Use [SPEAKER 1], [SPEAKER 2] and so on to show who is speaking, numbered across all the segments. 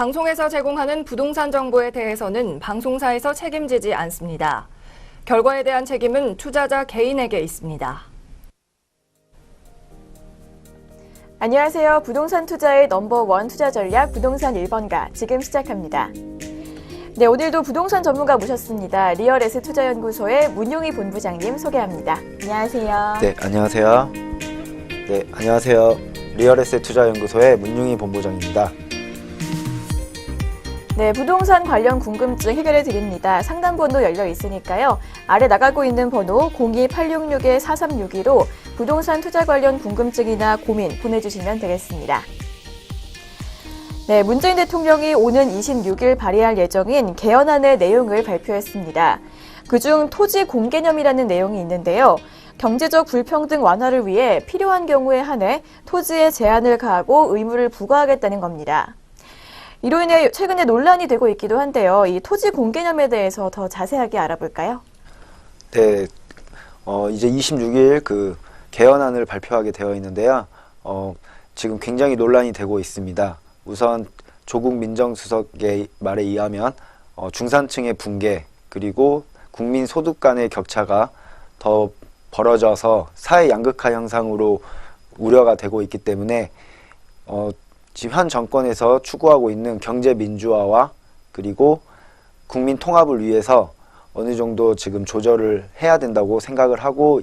[SPEAKER 1] 방송에서 제공하는 부동산 정보에 대해서는 방송사에서 책임지지 않습니다. 결과에 대한 책임은 투자자 개인에게 있습니다.
[SPEAKER 2] 안녕하세요. 부동산 투자의 넘버원 투자 전략 부동산 1번가 지금 시작합니다. 네, 오늘도 부동산 전문가 모셨습니다. 리얼에셋 투자연구소의 문용희 본부장님 소개합니다. 안녕하세요.
[SPEAKER 3] 네, 안녕하세요. 네, 안녕하세요. 리얼에셋 투자연구소의 문용희 본부장입니다.
[SPEAKER 2] 네, 부동산 관련 궁금증 해결해 드립니다. 상담번호 열려 있으니까요. 아래 나가고 있는 번호 02866-4362로 부동산 투자 관련 궁금증이나 고민 보내주시면 되겠습니다. 네, 문재인 대통령이 오는 26일 발의할 예정인 개헌안의 내용을 발표했습니다. 그중 토지 공개념이라는 내용이 있는데요. 경제적 불평등 완화를 위해 필요한 경우에 한해 토지에 제한을 가하고 의무를 부과하겠다는 겁니다. 이로 인해 최근에 논란이 되고 있기도 한데요. 이 토지 공개념에 대해서 더 자세하게 알아볼까요?
[SPEAKER 3] 네, 이제 26일 개헌안을 발표하게 되어 있는데요. 지금 굉장히 논란이 되고 있습니다. 우선 조국 민정수석의 말에 의하면 중산층의 붕괴 그리고 국민 소득 간의 격차가 더 벌어져서 사회 양극화 현상으로 우려가 되고 있기 때문에 지금 현 정권에서 추구하고 있는 경제 민주화와 그리고 국민 통합을 위해서 어느 정도 지금 조절을 해야 된다고 생각을 하고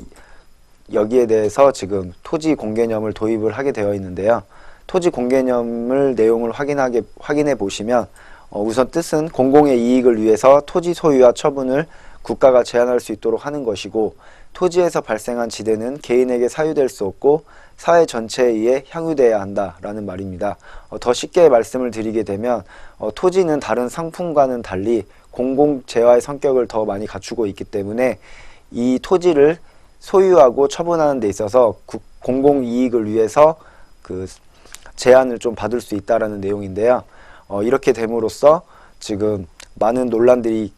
[SPEAKER 3] 여기에 대해서 지금 토지 공개념을 도입을 하게 되어 있는데요. 토지 공개념을 내용을 확인해 보시면 우선 뜻은 공공의 이익을 위해서 토지 소유와 처분을 국가가 제한할 수 있도록 하는 것이고 토지에서 발생한 지대는 개인에게 사유될 수 없고 사회 전체에 의해 향유돼야 한다라는 말입니다. 더 쉽게 말씀을 드리게 되면 토지는 다른 상품과는 달리 공공재화의 성격을 더 많이 갖추고 있기 때문에 이 토지를 소유하고 처분하는 데 있어서 공공이익을 위해서 제한을 좀 받을 수 있다라는 내용인데요. 이렇게 됨으로써 지금 많은 논란들이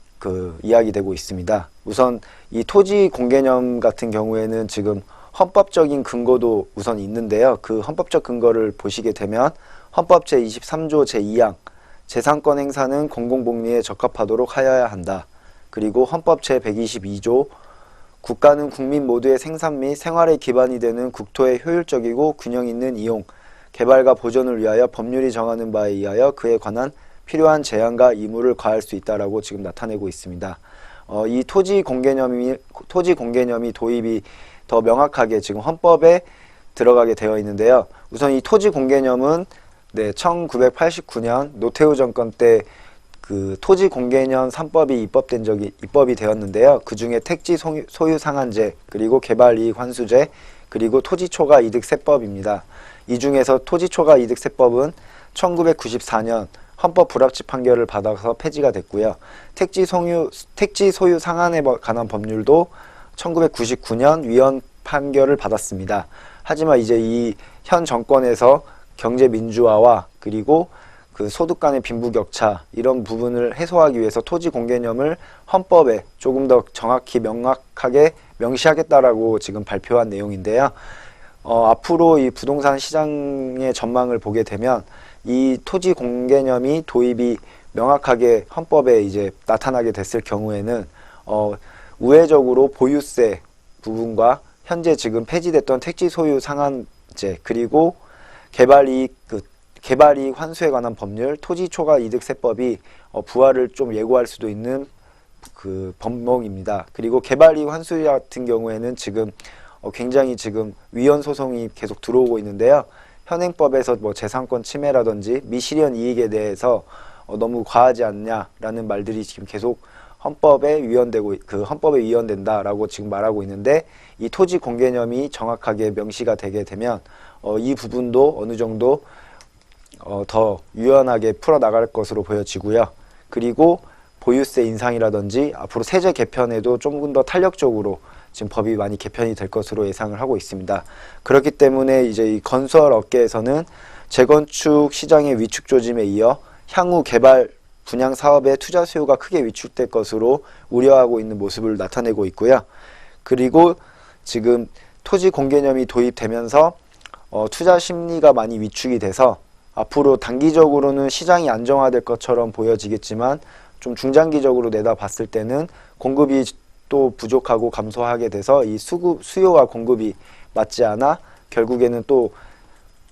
[SPEAKER 3] 이야기되고 있습니다. 우선 이 토지 공개념 같은 경우에는 지금 헌법적인 근거도 우선 있는데요. 그 헌법적 근거를 보시게 되면 헌법 제23조 제2항 재산권 행사는 공공복리에 적합하도록 하여야 한다. 그리고 헌법 제122조 국가는 국민 모두의 생산 및 생활에 기반이 되는 국토의 효율적이고 균형 있는 이용, 개발과 보존을 위하여 법률이 정하는 바에 의하여 그에 관한 필요한 제한과 의무를 가할 수 있다라고 지금 나타내고 있습니다. 이 토지 공개념이 도입이 더 명확하게 지금 헌법에 들어가게 되어 있는데요. 우선 이 토지 공개념은 1989년 노태우 정권 때 토지 공개념 3법이 입법이 되었는데요. 그 중에 택지 소유 상한제, 그리고 개발이익 환수제, 그리고 토지 초과 이득 세법입니다. 이 중에서 토지 초과 이득 세법은 1994년 헌법 불합치 판결을 받아서 폐지가 됐고요. 택지 소유 상한에 관한 법률도 1999년 위헌 판결을 받았습니다. 하지만 이제 이 현 정권에서 경제 민주화와 그리고 소득 간의 빈부격차 이런 부분을 해소하기 위해서 토지 공개념을 헌법에 조금 더 정확히 명확하게 명시하겠다라고 지금 발표한 내용인데요. 앞으로 이 부동산 시장의 전망을 보게 되면 이 토지 공개념이 도입이 명확하게 헌법에 이제 나타나게 됐을 경우에는 우회적으로 보유세 부분과 현재 지금 폐지됐던 택지 소유 상한제 그리고 개발이익 환수에 관한 법률 토지 초과 이득 세법이 부활을 좀 예고할 수도 있는 법목입니다. 그리고 개발이익 환수 같은 경우에는 지금 굉장히 지금 위헌 소송이 계속 들어오고 있는데요. 현행법에서 재산권 침해라든지 미실현 이익에 대해서 너무 과하지 않냐라는 말들이 지금 계속 헌법에 위헌된다라고 지금 말하고 있는데 이 토지 공개념이 정확하게 명시가 되게 되면 이 부분도 어느 정도 더 유연하게 풀어나갈 것으로 보여지고요. 그리고 보유세 인상이라든지 앞으로 세제 개편에도 조금 더 탄력적으로 지금 법이 많이 개편이 될 것으로 예상을 하고 있습니다. 그렇기 때문에 이제 이 건설 업계에서는 재건축 시장의 위축 조짐에 이어 향후 개발 분양 사업의 투자 수요가 크게 위축될 것으로 우려하고 있는 모습을 나타내고 있고요. 그리고 지금 토지 공개념이 도입되면서 투자 심리가 많이 위축이 돼서 앞으로 단기적으로는 시장이 안정화될 것처럼 보여지겠지만 좀 중장기적으로 내다봤을 때는 공급이 또 부족하고 감소하게 돼서 이 수요와 공급이 맞지 않아 결국에는 또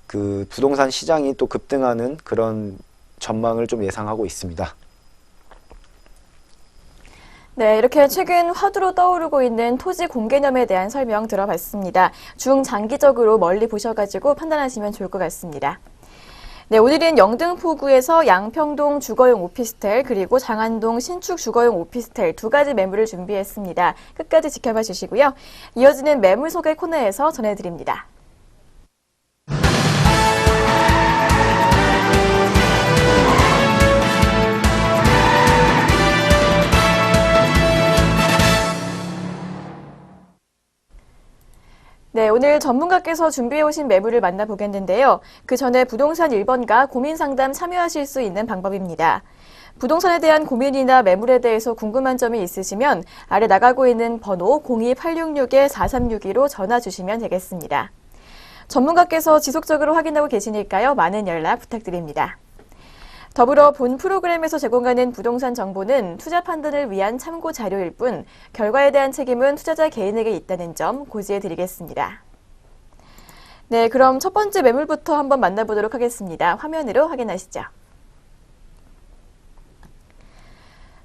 [SPEAKER 3] 그 부동산 시장이 또 급등하는 그런 전망을 좀 예상하고 있습니다.
[SPEAKER 2] 네, 이렇게 최근 화두로 떠오르고 있는 토지 공개념에 대한 설명 들어봤습니다. 중장기적으로 멀리 보셔가지고 판단하시면 좋을 것 같습니다. 네, 오늘은 영등포구에서 양평동 주거용 오피스텔 그리고 장안동 신축 주거용 오피스텔 두 가지 매물을 준비했습니다. 끝까지 지켜봐 주시고요. 이어지는 매물 소개 코너에서 전해드립니다. 네, 오늘 전문가께서 준비해 오신 매물을 만나보겠는데요. 그 전에 부동산 1번가 고민상담 참여하실 수 있는 방법입니다. 부동산에 대한 고민이나 매물에 대해서 궁금한 점이 있으시면 아래 나가고 있는 번호 02866-4362로 전화 주시면 되겠습니다. 전문가께서 지속적으로 확인하고 계시니까요. 많은 연락 부탁드립니다. 더불어 본 프로그램에서 제공하는 부동산 정보는 투자 판단을 위한 참고 자료일 뿐 결과에 대한 책임은 투자자 개인에게 있다는 점 고지해 드리겠습니다. 네, 그럼 첫 번째 매물부터 한번 만나보도록 하겠습니다. 화면으로 확인하시죠.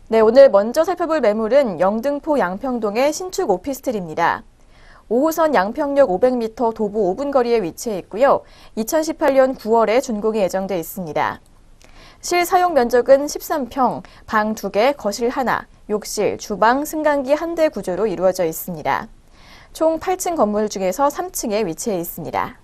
[SPEAKER 2] 네, 오늘 먼저 살펴볼 매물은 영등포 양평동의 신축 오피스텔입니다. 5호선 양평역 500m 도보 5분 거리에 위치해 있고요. 2018년 9월에 준공이 예정돼 있습니다. 실사용 면적은 13평, 방 2개, 거실 하나, 욕실, 주방, 승강기 1대 구조로 이루어져 있습니다. 총 8층 건물 중에서 3층에 위치해 있습니다.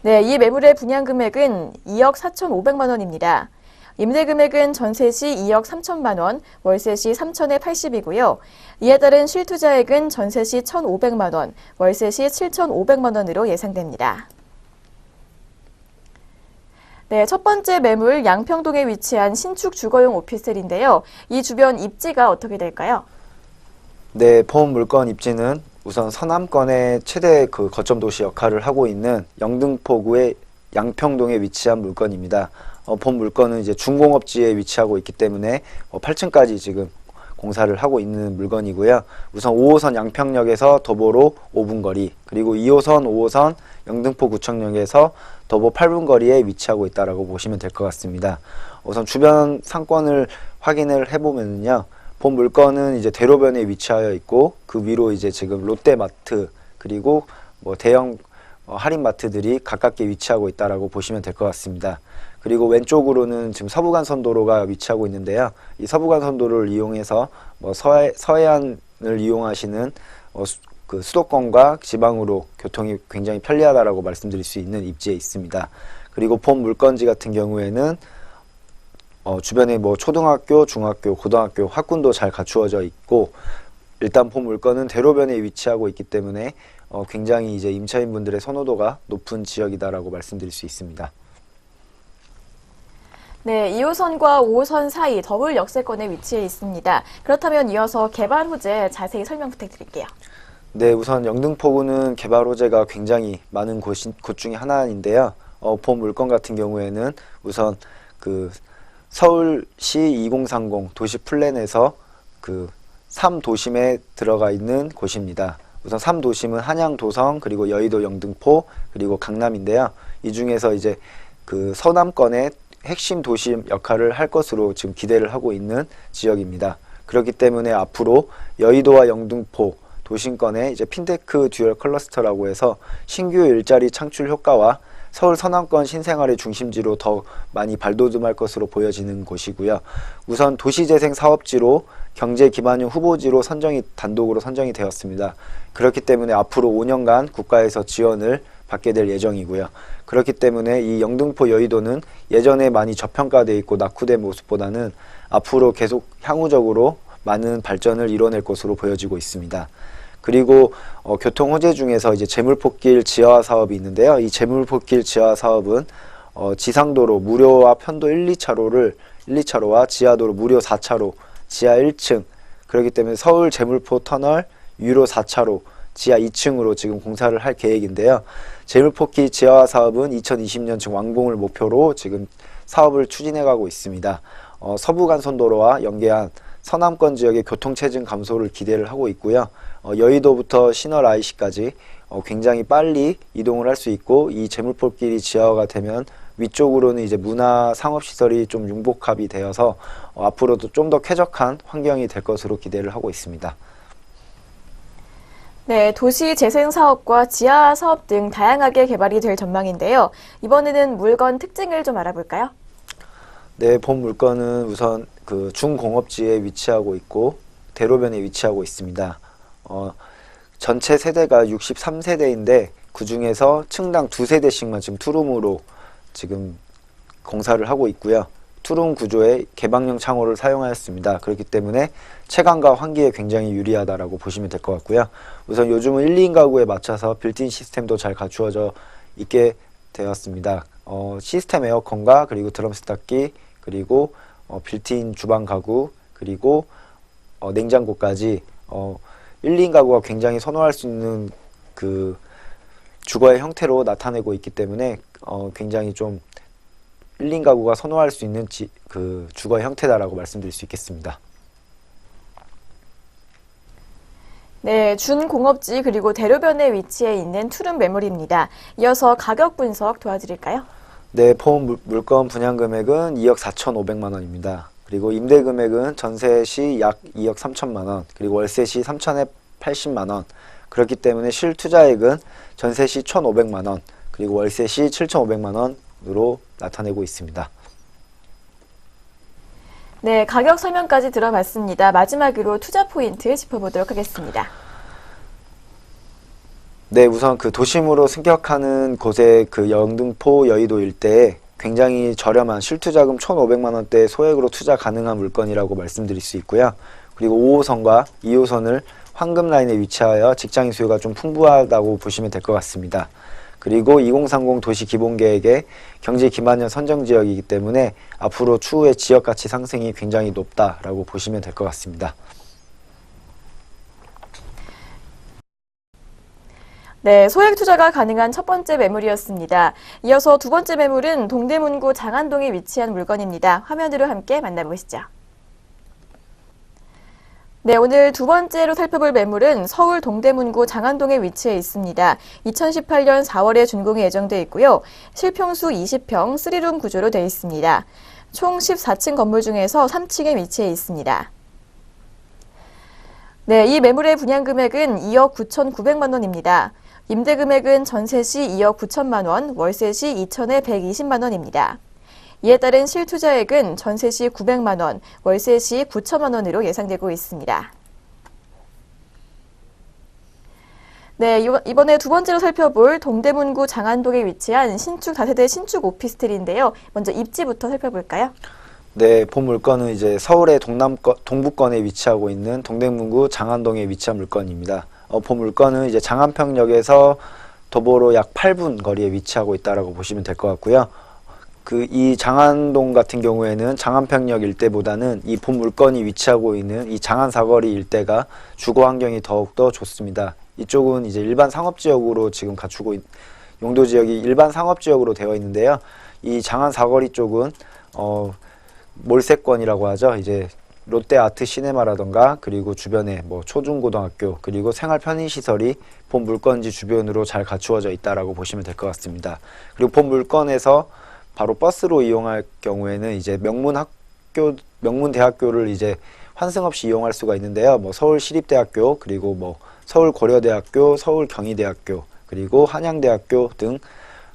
[SPEAKER 2] 네, 이 매물의 분양 금액은 2억 4,500만 원입니다. 임대 금액은 전세 시 2억 3천만 원, 월세 시 3천에 80이고요. 이에 따른 실투자액은 전세 시 1,500만 원, 월세 시 7,500만 원으로 예상됩니다. 네, 첫 번째 매물 양평동에 위치한 신축 주거용 오피스텔인데요. 이 주변 입지가 어떻게 될까요?
[SPEAKER 3] 네, 본 물건 입지는 우선 서남권의 최대 그 거점 도시 역할을 하고 있는 영등포구의 양평동에 위치한 물건입니다. 본 물건은 이제 중공업지에 위치하고 있기 때문에 8층까지 지금 공사를 하고 있는 물건이고요. 우선 5호선 양평역에서 도보로 5분 거리, 그리고 2호선, 5호선 영등포구청역에서 도보 8분 거리에 위치하고 있다라고 보시면 될 것 같습니다. 우선 주변 상권을 확인을 해보면요. 본 물건은 이제 대로변에 위치하여 있고 그 위로 이제 지금 롯데마트 그리고 뭐 대형 할인마트들이 가깝게 위치하고 있다라고 보시면 될 것 같습니다. 그리고 왼쪽으로는 지금 서부간선도로가 위치하고 있는데요. 이 서부간선도로를 이용해서 뭐 서해안을 이용하시는 그 수도권과 지방으로 교통이 굉장히 편리하다라고 말씀드릴 수 있는 입지에 있습니다. 그리고 본 물건지 같은 경우에는 주변에 뭐 초등학교, 중학교, 고등학교 학군도 잘 갖추어져 있고 일단 본 물건은 대로변에 위치하고 있기 때문에 굉장히 이제 임차인분들의 선호도가 높은 지역이다라고 말씀드릴 수 있습니다.
[SPEAKER 2] 네, 2호선과 5호선 사이 더블 역세권에 위치해 있습니다. 그렇다면 이어서 개발 호재 자세히 설명 부탁드릴게요.
[SPEAKER 3] 네, 우선 영등포구는 개발 호재가 굉장히 많은 곳 중에 하나인데요. 본 물건 같은 경우에는 우선 그 서울시 2030 도시 플랜에서 그 3도심에 들어가 있는 곳입니다. 우선 3도심은 한양, 도성, 그리고 여의도, 영등포, 그리고 강남인데요. 이 중에서 이제 그 서남권의 핵심 도심 역할을 할 것으로 지금 기대를 하고 있는 지역입니다. 그렇기 때문에 앞으로 여의도와 영등포 도심권의 이제 핀테크 듀얼 클러스터라고 해서 신규 일자리 창출 효과와 서울 서남권 신생활의 중심지로 더 많이 발돋움할 것으로 보여지는 곳이고요. 우선 도시재생 사업지로 경제 기반형 후보지로 단독으로 선정이 되었습니다. 그렇기 때문에 앞으로 5년간 국가에서 지원을 받게 될 예정이고요. 그렇기 때문에 이 영등포 여의도는 예전에 많이 저평가되어 있고 낙후된 모습보다는 앞으로 계속 향후적으로 많은 발전을 이뤄낼 것으로 보여지고 있습니다. 그리고 교통 호재 중에서 이제 재물포길 지하화 사업이 있는데요. 이 재물포길 지하화 사업은 지상도로 무료와 편도 1, 2차로와 지하도로 무료 4차로, 지하 1층, 그렇기 때문에 서울 재물포 터널 유로 4차로, 지하 2층으로 지금 공사를 할 계획인데요. 재물포키 지하화 사업은 2020년쯤 완공을 목표로 지금 사업을 추진해가고 있습니다. 서부간선도로와 연계한 서남권 지역의 교통체증 감소를 기대를 하고 있고요. 여의도부터 신월 IC까지 굉장히 빨리 이동을 할 수 있고, 이 재물포길이 지하화가 되면 위쪽으로는 이제 문화 상업시설이 좀 융복합이 되어서 앞으로도 좀 더 쾌적한 환경이 될 것으로 기대를 하고 있습니다.
[SPEAKER 2] 네, 도시 재생 사업과 지하 사업 등 다양하게 개발이 될 전망인데요. 이번에는 물건 특징을 좀 알아볼까요?
[SPEAKER 3] 네, 본 물건은 우선 그 중공업지에 위치하고 있고 대로변에 위치하고 있습니다. 전체 세대가 63세대인데 그 중에서 층당 2세대씩만 지금 투룸으로 지금 공사를 하고 있고요. 투룸 구조의 개방형 창호를 사용하였습니다. 그렇기 때문에 채광과 환기에 굉장히 유리하다라고 보시면 될 것 같고요. 우선 요즘은 1, 2인 가구에 맞춰서 빌트인 시스템도 잘 갖추어져 있게 되었습니다. 시스템 에어컨과 그리고 드럼 세탁기, 그리고 빌트인 주방 가구, 그리고 냉장고까지 1, 2인 가구가 굉장히 선호할 수 있는 그 주거의 형태로 나타내고 있기 때문에 굉장히 좀 1, 2인 가구가 선호할 수 있는 그 주거의 형태다라고 말씀드릴 수 있겠습니다.
[SPEAKER 2] 네, 준공업지 그리고 대로변에 위치해 있는 투룸 매물입니다. 이어서 가격 분석 도와드릴까요?
[SPEAKER 3] 네, 본 물건 분양 금액은 2억 4,500만 원입니다. 그리고 임대 금액은 전세 시 약 2억 3천만 원, 그리고 월세 시 3,080만 원. 그렇기 때문에 실투자액은 전세 시 1,500만 원, 그리고 월세 시 7,500만 원으로 나타내고 있습니다.
[SPEAKER 2] 네, 가격 설명까지 들어봤습니다. 마지막으로 투자 포인트 짚어보도록 하겠습니다.
[SPEAKER 3] 네, 우선 그 도심으로 승격하는 곳의 그 영등포 여의도 일대에 굉장히 저렴한 실투자금 1,500만 원대 소액으로 투자 가능한 물건이라고 말씀드릴 수 있고요. 그리고 5호선과 2호선을 황금 라인에 위치하여 직장인 수요가 좀 풍부하다고 보시면 될 것 같습니다. 그리고 2030 도시 기본계획의 경제 기반형 선정 지역이기 때문에 앞으로 추후에 지역 가치 상승이 굉장히 높다라고 보시면 될 것 같습니다.
[SPEAKER 2] 네, 소액 투자가 가능한 첫 번째 매물이었습니다. 이어서 두 번째 매물은 동대문구 장안동에 위치한 물건입니다. 화면으로 함께 만나보시죠. 네, 오늘 두 번째로 살펴볼 매물은 서울 동대문구 장안동에 위치해 있습니다. 2018년 4월에 준공이 예정돼 있고요. 실평수 20평 3룸 구조로 되어 있습니다. 총 14층 건물 중에서 3층에 위치해 있습니다. 네, 이 매물의 분양 금액은 2억 9,900만 원입니다. 임대 금액은 전세 시 2억 9천만 원, 월세 시 2천에 120만 원입니다. 이에 따른 실투자액은 전세 시 900만 원, 월세 시 9천만 원으로 예상되고 있습니다. 네, 이번에 두 번째로 살펴볼 동대문구 장안동에 위치한 신축 다세대 신축 오피스텔인데요. 먼저 입지부터 살펴볼까요?
[SPEAKER 3] 네, 본 물건은 이제 서울의 동부권에 위치하고 있는 동대문구 장안동에 위치한 물건입니다. 본 물건은 이제 장안평역에서 도보로 약 8분 거리에 위치하고 있다라고 보시면 될 것 같고요. 이 장안동 같은 경우에는 장안평역 일대보다는 이 본 물건이 위치하고 있는 이 장안사거리 일대가 주거 환경이 더욱더 좋습니다. 이쪽은 이제 일반 상업지역으로 지금 갖추고 용도 지역이 일반 상업지역으로 되어 있는데요. 이 장안사거리 쪽은 몰세권이라고 하죠. 이제 롯데아트 시네마라던가 그리고 주변에 뭐 초중고등학교 그리고 생활 편의시설이 본 물건지 주변으로 잘 갖추어져 있다라고 보시면 될 것 같습니다. 그리고 본 물건에서 바로 버스로 이용할 경우에는 이제 명문대학교를 이제 환승 없이 이용할 수가 있는데요. 뭐 서울시립대학교 그리고 뭐 서울고려대학교, 서울경희대학교 그리고 한양대학교 등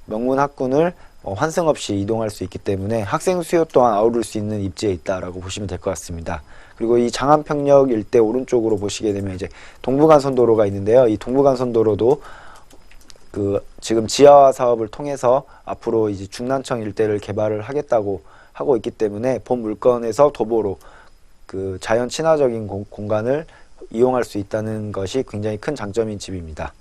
[SPEAKER 3] 명문학군을 환승 없이 이동할 수 있기 때문에 학생 수요 또한 아우를 수 있는 입지에 있다라고 보시면 될 것 같습니다. 그리고 이 장안평역 일대 오른쪽으로 보시게 되면 이제 동부간선도로가 있는데요. 이 동부간선도로도 지금 지하화 사업을 통해서 앞으로 이제 중난청 일대를 개발을 하겠다고 하고 있기 때문에 본 물건에서 도보로 그 자연 친화적인 공간을 이용할 수 있다는 것이 굉장히 큰 장점인 집입니다.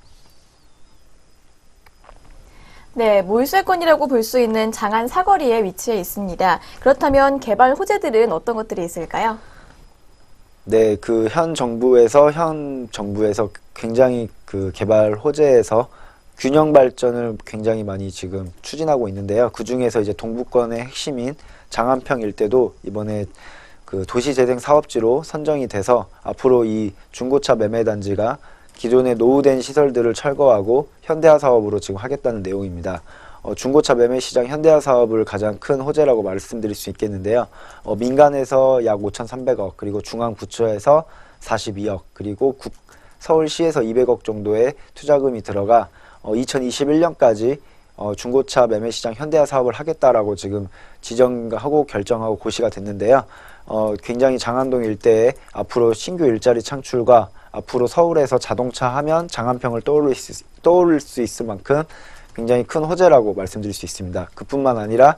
[SPEAKER 2] 네, 몰세권이라고 볼 수 있는 장안 사거리에 위치해 있습니다. 그렇다면 개발 호재들은 어떤 것들이 있을까요?
[SPEAKER 3] 네, 현 정부에서 굉장히 개발 호재에서 균형 발전을 굉장히 많이 지금 추진하고 있는데요. 그 중에서 이제 동부권의 핵심인 장안평 일대도 이번에 도시재생 사업지로 선정이 돼서 앞으로 이 중고차 매매 단지가 기존의 노후된 시설들을 철거하고 현대화 사업으로 지금 하겠다는 내용입니다. 중고차 매매 시장 현대화 사업을 가장 큰 호재라고 말씀드릴 수 있겠는데요. 민간에서 약 5,300억, 그리고 중앙부처에서 42억, 그리고 서울시에서 200억 정도의 투자금이 들어가 2021년까지 중고차 매매 시장 현대화 사업을 하겠다라고 지금 지정하고 결정하고 고시가 됐는데요. 굉장히 장안동 일대에 앞으로 신규 일자리 창출과 앞으로 서울에서 자동차 하면 장안평을 떠올릴 수 있을 만큼 굉장히 큰 호재라고 말씀드릴 수 있습니다. 그뿐만 아니라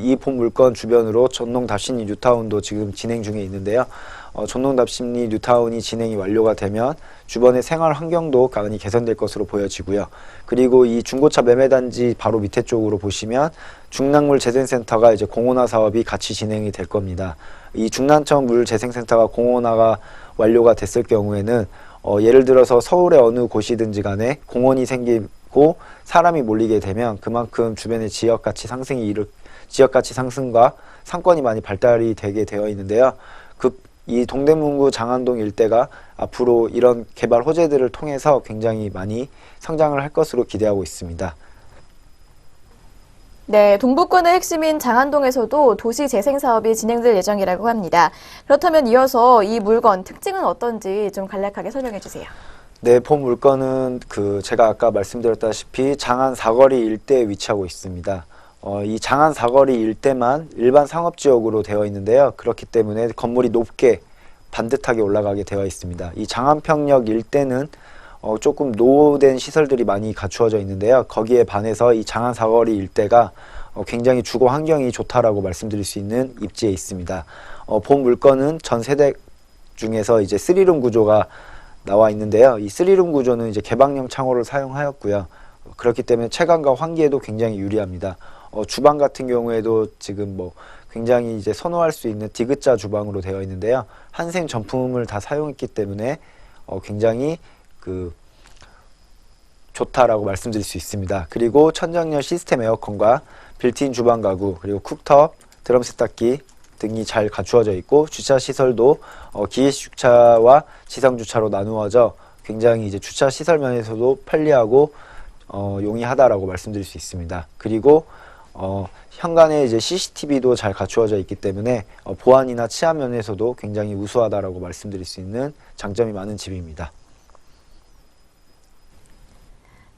[SPEAKER 3] 이 본 물건 주변으로 전농답심리 뉴타운도 지금 진행 중에 있는데요. 전농답심리 뉴타운이 진행이 완료가 되면 주변의 생활 환경도 많이 개선될 것으로 보여지고요. 그리고 이 중고차 매매단지 바로 밑에 쪽으로 보시면 중랑물 재생센터가 이제 공원화 사업이 같이 진행이 될 겁니다. 이 중랑천 물 재생센터가 공원화가 완료가 됐을 경우에는 예를 들어서 서울의 어느 곳이든지 간에 공원이 생기고 사람이 몰리게 되면 그만큼 주변의 지역 가치 상승과 상권이 많이 발달이 되게 되어 있는데요. 이 동대문구 장안동 일대가 앞으로 이런 개발 호재들을 통해서 굉장히 많이 성장을 할 것으로 기대하고 있습니다.
[SPEAKER 2] 네, 동부권의 핵심인 장안동에서도 도시 재생 사업이 진행될 예정이라고 합니다. 그렇다면 이어서 이 물건 특징은 어떤지 좀 간략하게 설명해 주세요.
[SPEAKER 3] 네, 본 물건은 제가 아까 말씀드렸다시피 장안 사거리 일대에 위치하고 있습니다. 이 장안 사거리 일대만 일반 상업지역으로 되어 있는데요. 그렇기 때문에 건물이 높게 반듯하게 올라가게 되어 있습니다. 이 장안평역 일대는 조금 노후된 시설들이 많이 갖추어져 있는데요. 거기에 반해서 이 장안 사거리 일대가 굉장히 주거 환경이 좋다라고 말씀드릴 수 있는 입지에 있습니다. 본 물건은 전 세대 중에서 이제 3룸 구조가 나와 있는데요. 이 3룸 구조는 이제 개방형 창호를 사용하였고요. 그렇기 때문에 채광과 환기에도 굉장히 유리합니다. 주방 같은 경우에도 지금 굉장히 이제 선호할 수 있는 디귿자 주방으로 되어 있는데요. 한생 전품을 다 사용했기 때문에 굉장히 좋다라고 말씀드릴 수 있습니다. 그리고 천장열 시스템 에어컨과 빌트인 주방 가구, 그리고 쿡탑, 드럼 세탁기 등이 잘 갖추어져 있고 주차 시설도 기계식 주차와 지상 주차로 나누어져 굉장히 이제 주차 시설 면에서도 편리하고 용이하다라고 말씀드릴 수 있습니다. 그리고 현관에 이제 CCTV도 잘 갖추어져 있기 때문에 보안이나 치안 면에서도 굉장히 우수하다라고 말씀드릴 수 있는 장점이 많은 집입니다.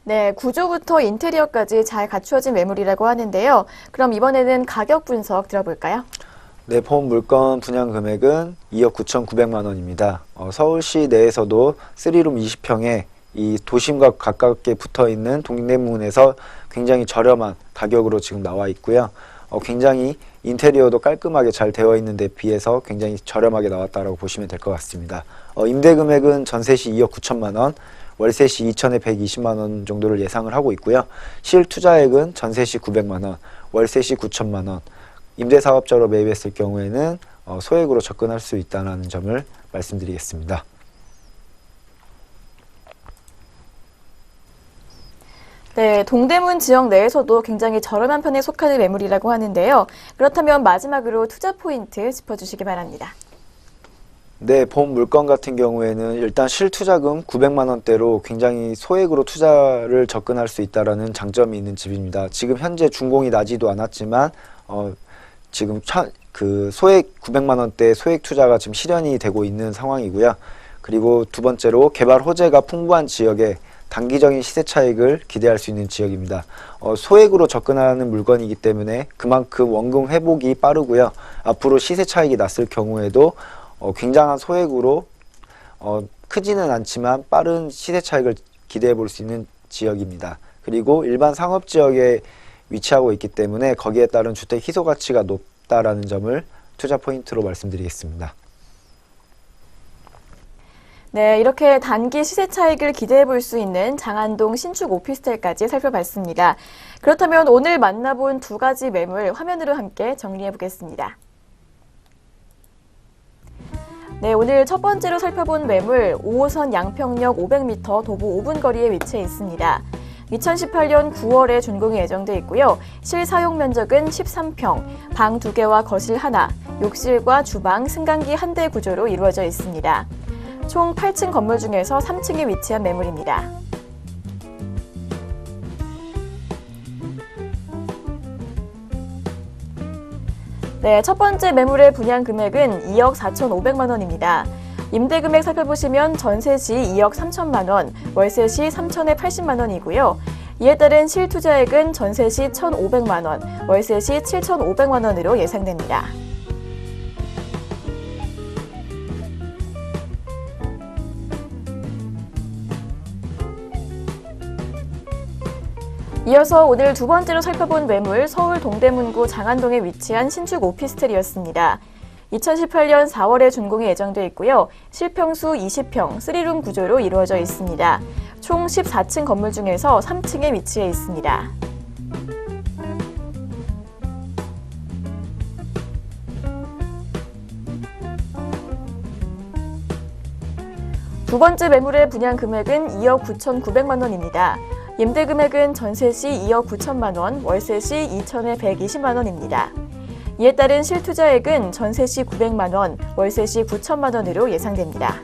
[SPEAKER 2] 네, 구조부터 인테리어까지 잘 갖추어진 매물이라고 하는데요. 그럼 이번에는 가격 분석 들어볼까요?
[SPEAKER 3] 네, 본 물건 분양 금액은 2억 9,900만 원입니다. 서울시 내에서도 3룸 20평에 이 도심과 가깝게 붙어 있는 동대문에서 굉장히 저렴한 가격으로 지금 나와 있고요. 굉장히 인테리어도 깔끔하게 잘 되어 있는 데 비해서 굉장히 저렴하게 나왔다라고 보시면 될 것 같습니다. 임대 금액은 전세시 2억 9천만 원, 월세시 2천에 120만 원 정도를 예상을 하고 있고요. 실투자액은 전세시 900만 원, 월세시 9천만 원, 임대사업자로 매입했을 경우에는 소액으로 접근할 수 있다는 점을 말씀드리겠습니다.
[SPEAKER 2] 네, 동대문 지역 내에서도 굉장히 저렴한 편에 속하는 매물이라고 하는데요. 그렇다면 마지막으로 투자 포인트 짚어주시기 바랍니다.
[SPEAKER 3] 네, 본 물건 같은 경우에는 일단 실투자금 900만 원대로 굉장히 소액으로 투자를 접근할 수 있다는 장점이 있는 집입니다. 지금 현재 준공이 나지도 않았지만 지금 소액 900만 원대 소액 투자가 지금 실현이 되고 있는 상황이고요. 그리고 두 번째로 개발 호재가 풍부한 지역에 단기적인 시세 차익을 기대할 수 있는 지역입니다. 소액으로 접근하는 물건이기 때문에 그만큼 원금 회복이 빠르고요. 앞으로 시세 차익이 났을 경우에도 굉장한 소액으로 크지는 않지만 빠른 시세 차익을 기대해 볼 수 있는 지역입니다. 그리고 일반 상업 지역에 위치하고 있기 때문에 거기에 따른 주택 희소 가치가 높다라는 점을 투자 포인트로 말씀드리겠습니다.
[SPEAKER 2] 네, 이렇게 단기 시세 차익을 기대해 볼 수 있는 장안동 신축 오피스텔까지 살펴봤습니다. 그렇다면 오늘 만나본 두 가지 매물 화면으로 함께 정리해 보겠습니다. 네, 오늘 첫 번째로 살펴본 매물 5호선 양평역 500m 도보 5분 거리에 위치해 있습니다. 2018년 9월에 준공이 예정돼 있고요. 실사용 면적은 13평, 방 2개와 거실 하나, 욕실과 주방, 승강기 1대 구조로 이루어져 있습니다. 총 8층 건물 중에서 3층에 위치한 매물입니다. 네, 첫 번째 매물의 분양 금액은 2억 4,500만 원입니다. 임대 금액 살펴보시면 전세 시 2억 3천만 원, 월세 시 3천에 80만 원이고요. 이에 따른 실투자액은 전세 시 1,500만 원, 월세 시 7,500만 원으로 예상됩니다. 이어서 오늘 두 번째로 살펴본 매물 서울 동대문구 장안동에 위치한 신축 오피스텔이었습니다. 2018년 4월에 준공이 예정돼 있고요. 실평수 20평, 3룸 구조로 이루어져 있습니다. 총 14층 건물 중에서 3층에 위치해 있습니다. 두 번째 매물의 분양 금액은 2억 9,900만 원입니다. 임대 금액은 전세 시 2억 9천만 원, 월세 시 2천에 120만 원입니다. 이에 따른 실투자액은 전세 시 900만 원, 월세 시 9천만 원으로 예상됩니다.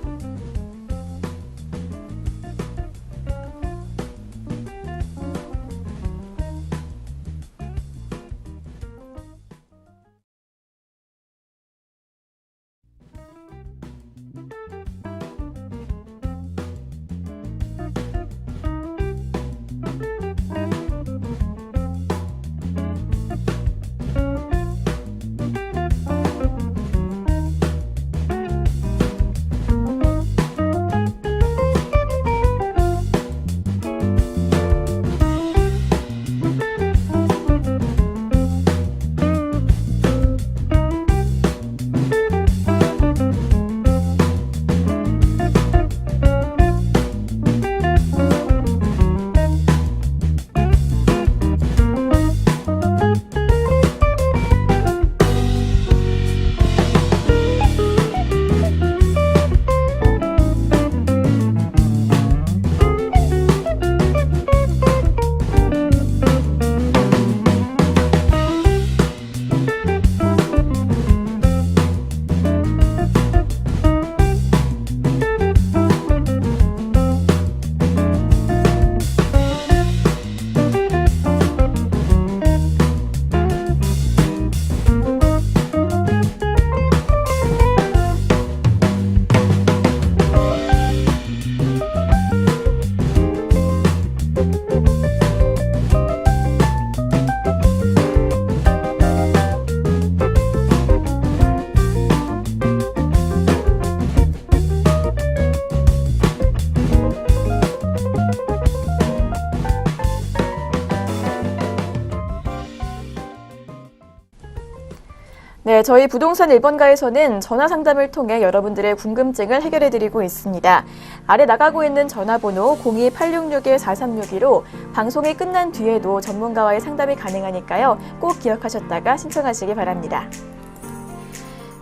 [SPEAKER 2] 네, 저희 부동산 1번가에서는 전화 상담을 통해 여러분들의 궁금증을 해결해드리고 있습니다. 아래 나가고 있는 전화번호 02-866-4362로 방송이 끝난 뒤에도 전문가와의 상담이 가능하니까요. 꼭 기억하셨다가 신청하시기 바랍니다.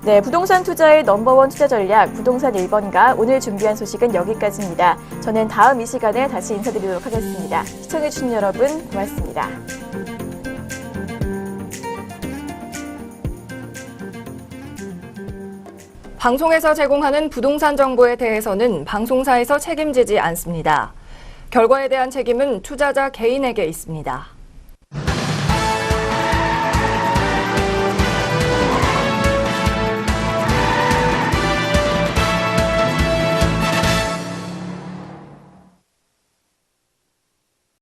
[SPEAKER 2] 네, 부동산 투자의 넘버원 투자 전략 부동산 1번가 오늘 준비한 소식은 여기까지입니다. 저는 다음 이 시간에 다시 인사드리도록 하겠습니다. 시청해주신 여러분 고맙습니다.
[SPEAKER 1] 방송에서 제공하는 부동산 정보에 대해서는 방송사에서 책임지지 않습니다. 결과에 대한 책임은 투자자 개인에게 있습니다.